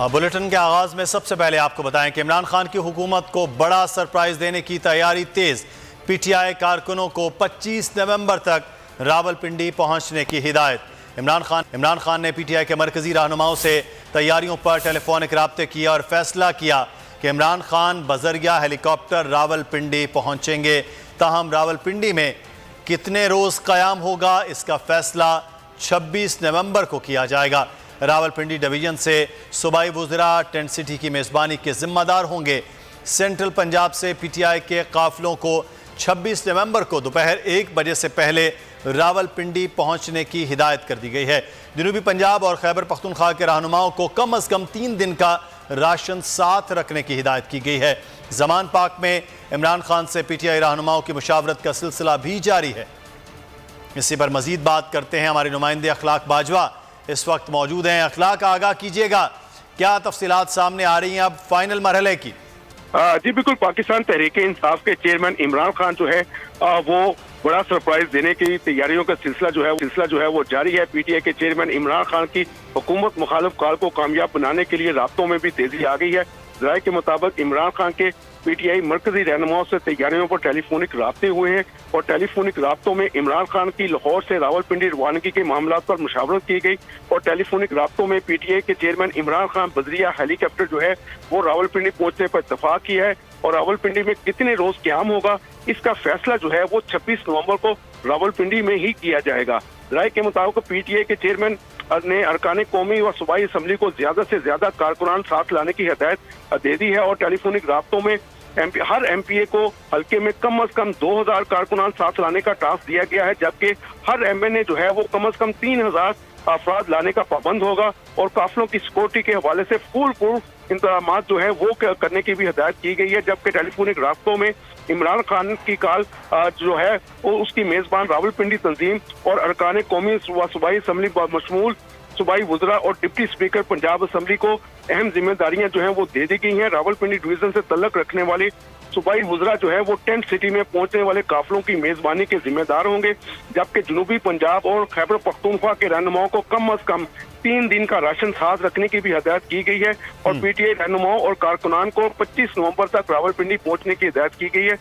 Bulletin کے آغاز میں سب سے پہلے آپ کو بتائیں کہ عمران خان کی حکومت کو بڑا سرپرائز دینے کی تیاری تیز۔ پی ٹی آئی کارکنوں کو 25 نومبر تک راولپنڈی پہنچنے کی ہدایت۔ عمران خان نے پی ٹی آئی کے مرکزی رہنماؤں سے تیاریوں پر ٹیلی فونک رابطے کیے اور فیصلہ کیا کہ عمران خان بذریعہ ہیلی کاپٹر راولپنڈی پہنچیں گے۔ تاہم راولپنڈی میں کتنے روز قیام ہوگا اس کا فیصلہ 26 نومبر کو کیا جائے گا۔ راولپنڈی ڈویژن سے صوبائی وزراء ٹینٹ سٹی کی میزبانی کے ذمہ دار ہوں گے۔ سینٹرل پنجاب سے پی ٹی آئی کے قافلوں کو 26 نومبر کو دوپہر 1 بجے سے پہلے راولپنڈی پہنچنے کی ہدایت کر دی گئی ہے۔ جنوبی پنجاب اور خیبر پختونخوا کے رہنماؤں کو کم از کم 3 دن کا راشن ساتھ رکھنے کی ہدایت کی گئی ہے۔ زمان پاک میں عمران خان سے پی ٹی آئی رہنماؤں کی مشاورت کا سلسلہ بھی جاری ہے۔ اسی پر مزید بات کرتے ہیں، ہمارے نمائندے اخلاق باجوہ اس وقت موجود ہیں۔ اخلاق، آگاہ کیجئے گا کیا تفصیلات سامنے آ رہی ہیں اب فائنل مرحلے کی؟ جی بالکل، پاکستان تحریک انصاف کے چیئرمین عمران خان جو ہے وہ بڑا سرپرائز دینے کی تیاریوں کا سلسلہ جو ہے وہ جاری ہے۔ پی ٹی آئی کے چیئرمین عمران خان کی حکومت مخالف کال کو کامیاب بنانے کے لیے رابطوں میں بھی تیزی آ گئی ہے۔ ذرائع کے مطابق عمران خان کے پی ٹی آئی مرکزی رہنماؤں سے تیاریوں پر ٹیلی فونک رابطے ہوئے ہیں اور ٹیلی فونک رابطوں میں عمران خان کی لاہور سے راولپنڈی روانگی کے معاملات پر مشاورت کی گئی اور ٹیلی فونک رابطوں میں پی ٹی آئی کے چیئرمین عمران خان بذریعہ ہیلی کاپٹر جو ہے وہ راولپنڈی پہنچنے پر اتفاق کیا ہے اور راولپنڈی میں کتنے روز قیام ہوگا اس کا فیصلہ جو ہے وہ 26 نومبر کو راولپنڈی میں ہی کیا جائے گا۔ رائے کے مطابق پی ٹی آئی کے چیئرمین نے ارکان قومی و صوبائی اسمبلی کو زیادہ سے زیادہ کارکنان ساتھ لانے کی ہدایت دے دی ہے اور ٹیلی فونک رابطوں میں ہر ایم پی اے کو حلقے میں کم از کم 2000 کارکنان ساتھ لانے کا ٹاسک دیا گیا ہے، جبکہ ہر ایم این اے جو ہے وہ کم از کم 3000 افراد لانے کا پابند ہوگا اور قافلوں کی سیکورٹی کے حوالے سے فول پروف انتظامات جو ہے وہ کرنے کی بھی ہدایت کی گئی ہے۔ جبکہ ٹیلی فونک رابطوں میں عمران خان کی کال جو ہے وہ اس کی میزبان راولپنڈی تنظیم اور ارکان قومی و صوبائی اسمبلی بشمول صوبائی وزراء اور ڈپٹی اسپیکر پنجاب اسمبلی کو اہم ذمہ داریاں جو ہیں وہ دے دی گئی ہیں۔ راولپنڈی ڈویژن سے تعلق رکھنے والے صوبائی وزراء جو ہے وہ ٹینٹ سٹی میں پہنچنے والے قافلوں کی میزبانی کے ذمہ دار ہوں گے، جبکہ جنوبی پنجاب اور خیبر پختونخوا کے رہنماؤں کو کم از کم 3 دن کا راشن ساتھ رکھنے کی بھی ہدایت کی گئی ہے اور پی ٹی آئی رہنماؤں اور کارکنان کو 25 نومبر تک راولپنڈی پہنچنے کی ہدایت کی گئی ہے۔